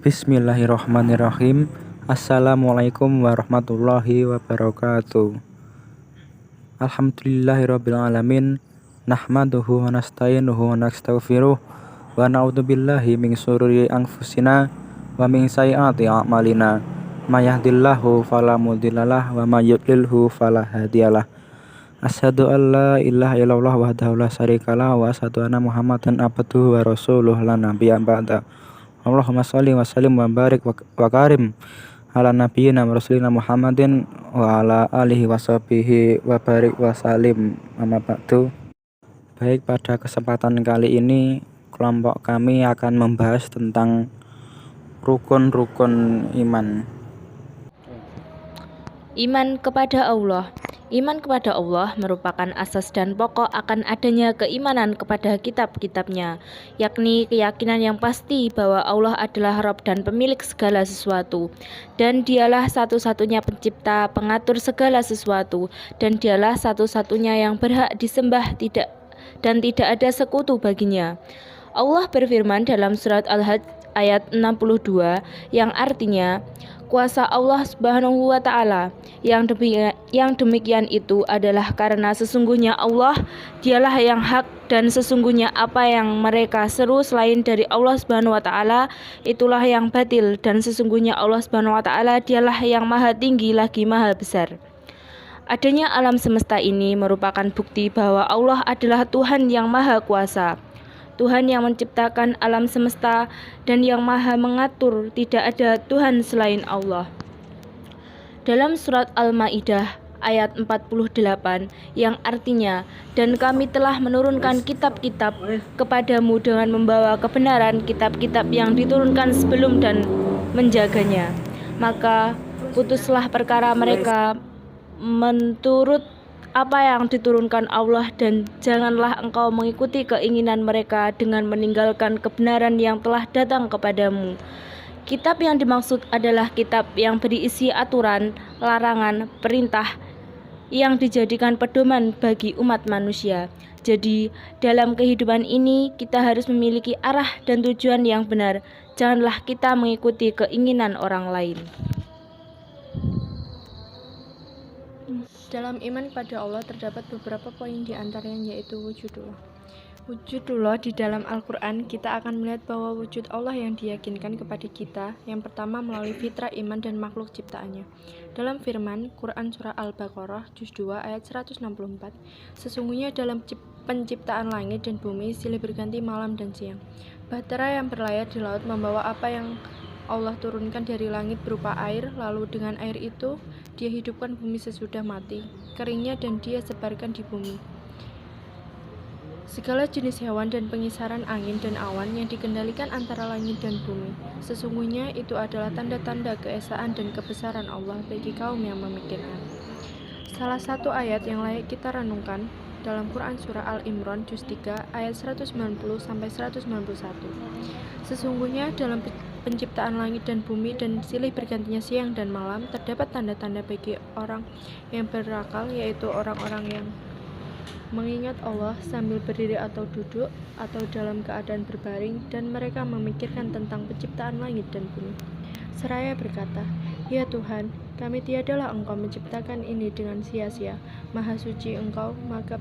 Bismillahirrahmanirrahim. Assalamualaikum warahmatullahi wabarakatuh. Alhamdulillahirabbil alamin. Nahmaduhu wa nasta'inuhu wa nastaghfiruh wa na'udzubillahi min syururi anfusina wa min sayyiati a'malina. May yahdihillahu fala mudhillalah wa may yudlilhu fala hadiyalah. Asyhadu an la ilaha illallah wahdahu la syarikalah wa asyhadu anna Muhammadan abduhu wa rasuluh la nabiyya ba'da. Allahumma sholli wa sallim wa barik wa karim ala nabiyyina wa rasulina Muhammadin wa ala alihi wa sahbihi wa barik wa salim amma ba'du. Baik, pada kesempatan kali ini kelompok kami akan membahas tentang rukun-rukun iman. Iman kepada Allah. Iman kepada Allah merupakan asas dan pokok akan adanya keimanan kepada kitab-kitabnya, yakni keyakinan yang pasti bahwa Allah adalah Rabb dan pemilik segala sesuatu, dan dialah satu-satunya pencipta, pengatur segala sesuatu, dan dialah satu-satunya yang berhak disembah dan tidak ada sekutu baginya. Allah berfirman dalam surat Al-Hajj ayat 62 yang artinya, kuasa Allah Subhanahu wa Ta'ala. Yang demikian itu adalah karena sesungguhnya Allah dialah yang hak, dan sesungguhnya apa yang mereka seru selain dari Allah Subhanahu wa Ta'ala itulah yang batil, dan sesungguhnya Allah Subhanahu wa Ta'ala dialah yang maha tinggi lagi maha besar. Adanya alam semesta ini merupakan bukti bahwa Allah adalah Tuhan yang maha kuasa, Tuhan yang menciptakan alam semesta dan yang maha mengatur. Tidak ada Tuhan selain Allah. Dalam surat Al-Maidah ayat 48 yang artinya, dan kami telah menurunkan kitab-kitab kepadamu dengan membawa kebenaran kitab-kitab yang diturunkan sebelum dan menjaganya. Maka putuslah perkara mereka menurut apa yang diturunkan Allah, dan janganlah engkau mengikuti keinginan mereka dengan meninggalkan kebenaran yang telah datang kepadamu. Kitab yang dimaksud adalah kitab yang berisi aturan, larangan, perintah yang dijadikan pedoman bagi umat manusia. Jadi, dalam kehidupan ini kita harus memiliki arah dan tujuan yang benar. Janganlah kita mengikuti keinginan orang lain. Dalam iman kepada Allah terdapat beberapa poin di antaranya, yaitu wujudullah. Wujudullah di dalam Al-Quran, kita akan melihat bahwa wujud Allah yang diyakinkan kepada kita yang pertama melalui fitrah iman dan makhluk ciptaannya. Dalam firman Quran Surah Al-Baqarah Juz 2 ayat 164, sesungguhnya dalam penciptaan langit dan bumi silih berganti malam dan siang. Bahtera yang berlayar di laut membawa apa yang Allah turunkan dari langit berupa air, lalu dengan air itu dia hidupkan bumi sesudah mati keringnya dan dia sebarkan di bumi segala jenis hewan dan pengisaran angin dan awan yang dikendalikan antara langit dan bumi. Sesungguhnya itu adalah tanda-tanda keesaan dan kebesaran Allah bagi kaum yang memikirkan. Salah satu ayat yang layak kita renungkan dalam Quran Surah Al-Imran Juz 3 ayat 190-191. Sesungguhnya dalam penciptaan langit dan bumi dan silih bergantinya siang dan malam terdapat tanda-tanda bagi orang yang berakal, yaitu orang-orang yang mengingat Allah sambil berdiri atau duduk atau dalam keadaan berbaring, dan mereka memikirkan tentang penciptaan langit dan bumi. Seraya berkata, ya Tuhan, kami tiadalah Engkau menciptakan ini dengan sia-sia. Maha suci Engkau, maka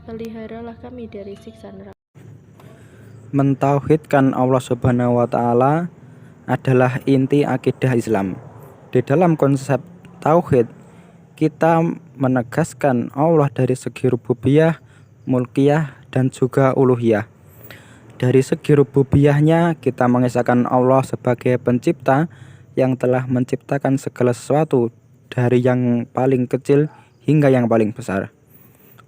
peliharalah kami dari siksa neraka. Mentauhidkan Allah Subhanahu wa Ta'ala adalah inti akidah Islam. Di dalam konsep tauhid, kita menegaskan Allah dari segi rububiyah, mulkiyah, dan juga uluhiyah. Dari segi rububiyahnya, kita mengesahkan Allah sebagai pencipta yang telah menciptakan segala sesuatu dari yang paling kecil hingga yang paling besar.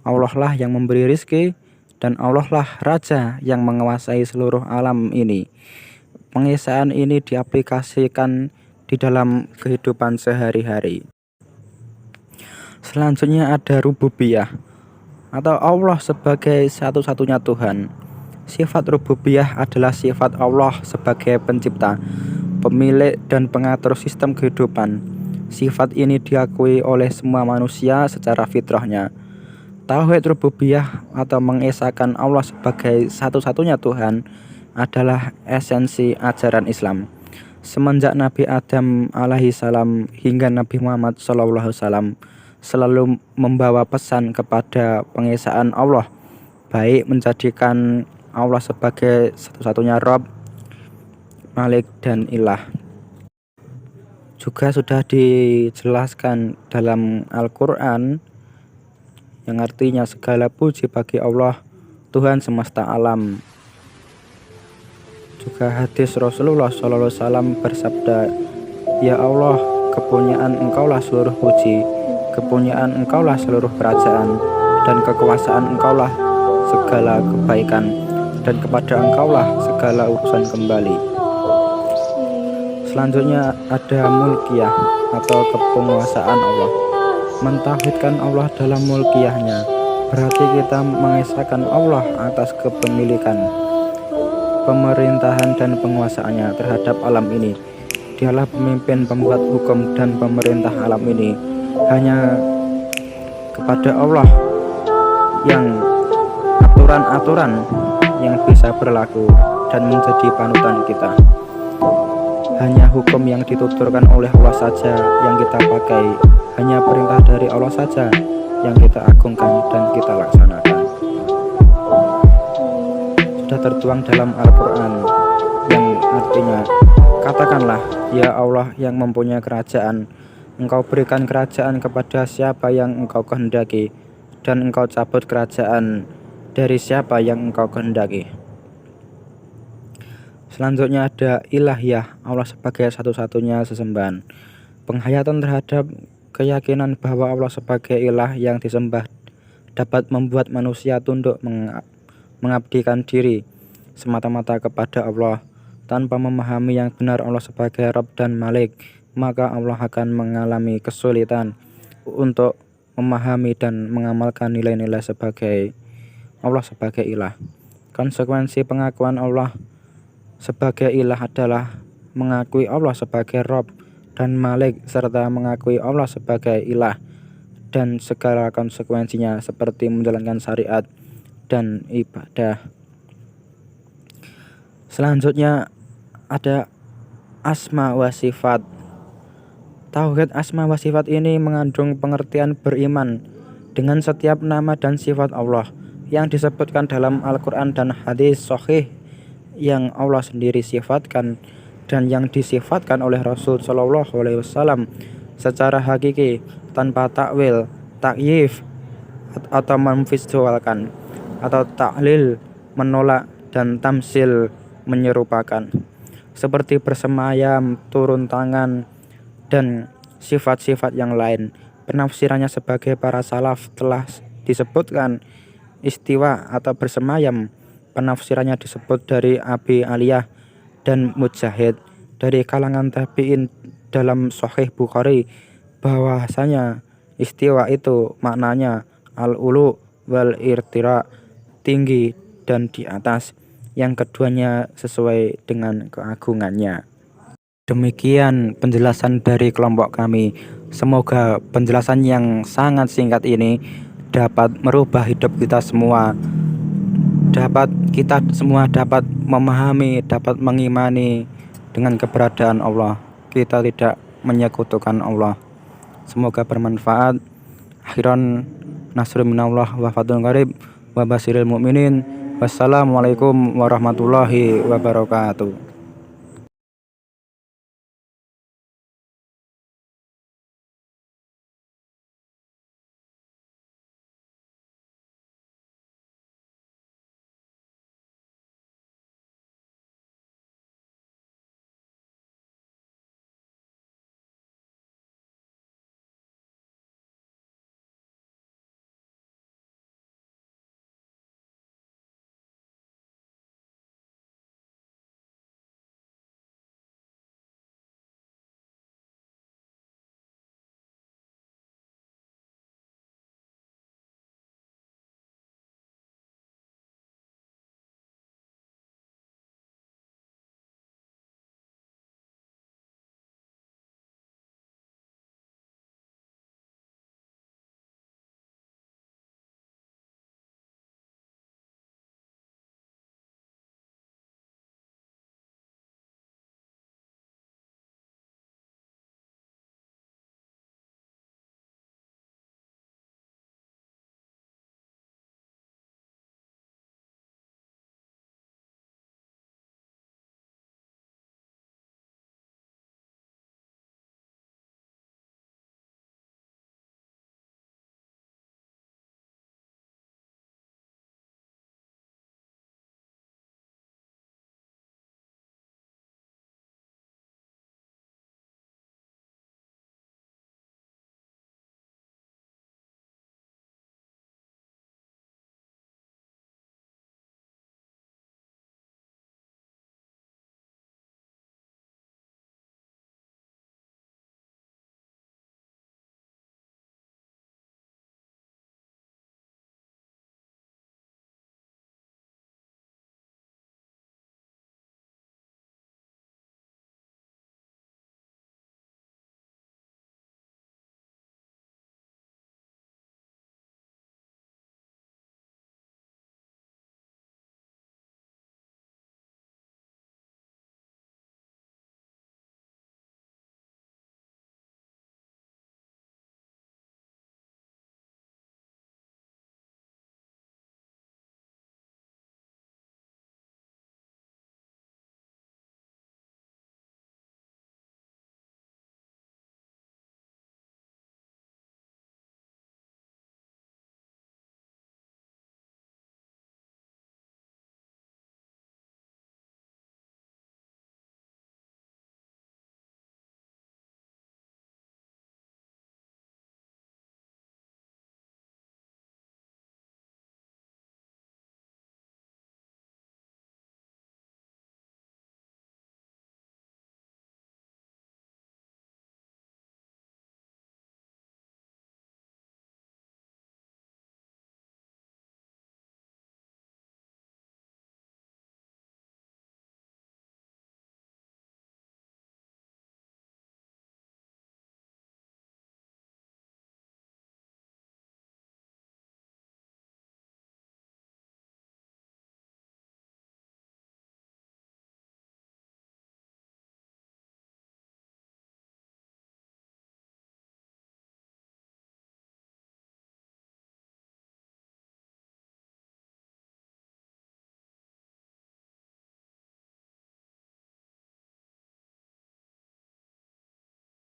Allah lah yang memberi rizki, dan Allah lah Raja yang menguasai seluruh alam ini. Pengesahan ini diaplikasikan di dalam kehidupan sehari-hari. Selanjutnya ada rububiyah, atau Allah sebagai satu-satunya Tuhan. Sifat rububiyah adalah sifat Allah sebagai pencipta, pemilik, dan pengatur sistem kehidupan. Sifat ini diakui oleh semua manusia secara fitrahnya. Tauhid rububiyah atau mengesahkan Allah sebagai satu-satunya Tuhan adalah esensi ajaran Islam. Semenjak Nabi Adam alaihi salam hingga Nabi Muhammad sallallahu alaihi wasallam selalu membawa pesan kepada pengesaan Allah, baik menjadikan Allah sebagai satu-satunya Rabb, Malik dan Ilah. Juga sudah dijelaskan dalam Al-Quran yang artinya segala puji bagi Allah, Tuhan semesta alam. Juga hadis Rasulullah SAW bersabda, "Ya Allah, kepunyaan Engkaulah seluruh puji, kepunyaan Engkaulah seluruh kerajaan, dan kekuasaan Engkaulah segala kebaikan, dan kepada Engkaulah segala urusan kembali." Selanjutnya ada mulkiyah atau kepenguasaan Allah. Mentauhidkan Allah dalam mulkiyahnya berarti kita mengesahkan Allah atas kepemilikan, pemerintahan dan penguasaannya terhadap alam ini. Dialah pemimpin, pembuat hukum dan pemerintah alam ini. Hanya kepada Allah yang aturan-aturan yang bisa berlaku dan menjadi panutan kita. Hanya hukum yang dituturkan oleh Allah saja yang kita pakai. Hanya perintah dari Allah saja yang kita agungkan dan kita laksanakan. Sudah tertuang dalam Al-Quran yang artinya, "Katakanlah, ya Allah yang mempunyai kerajaan, Engkau berikan kerajaan kepada siapa yang Engkau kehendaki, dan Engkau cabut kerajaan dari siapa yang Engkau kehendaki." Selanjutnya ada ilahiyah, Allah sebagai satu-satunya sesembahan. Penghayatan terhadap keyakinan bahwa Allah sebagai ilah yang disembah dapat membuat manusia tunduk mengabdikan diri semata-mata kepada Allah. Tanpa memahami yang benar Allah sebagai Rabb dan Malik, maka Allah akan mengalami kesulitan untuk memahami dan mengamalkan nilai-nilai sebagai Allah sebagai ilah. Konsekuensi pengakuan Allah sebagai ilah adalah mengakui Allah sebagai Rabb dan Malik serta mengakui Allah sebagai ilah dan segala konsekuensinya seperti menjalankan syariat dan ibadah. Selanjutnya ada asma wa sifat. Tauhid asma wa sifat ini mengandung pengertian beriman dengan setiap nama dan sifat Allah yang disebutkan dalam Al-Quran dan hadis sahih yang Allah sendiri sifatkan dan yang disifatkan oleh Rasul Shallallahu Alaihi Wasallam secara hakiki tanpa takwil, takyif atau memvisualkan, atau taklil menolak dan tamsil menyerupakan, seperti bersemayam, turun tangan dan sifat-sifat yang lain. Penafsirannya sebagai para salaf telah disebutkan istiwa atau bersemayam. Penafsirannya disebut dari Abi Aliyah dan Mujahid dari kalangan tabi'in dalam Sahih Bukhari bahwasanya istiwa itu maknanya al-ulu wal irtira, tinggi dan di atas, yang keduanya sesuai dengan keagungannya. Demikian penjelasan dari kelompok kami. Semoga penjelasan yang sangat singkat ini dapat merubah hidup kita semua. Kita semua dapat memahami, dapat mengimani dengan keberadaan Allah. Kita tidak menyekutukan Allah. Semoga bermanfaat. Akhiran, nasrun minallah wa fathun qarib wa basiril mu'minin. Wassalamualaikum warahmatullahi wabarakatuh.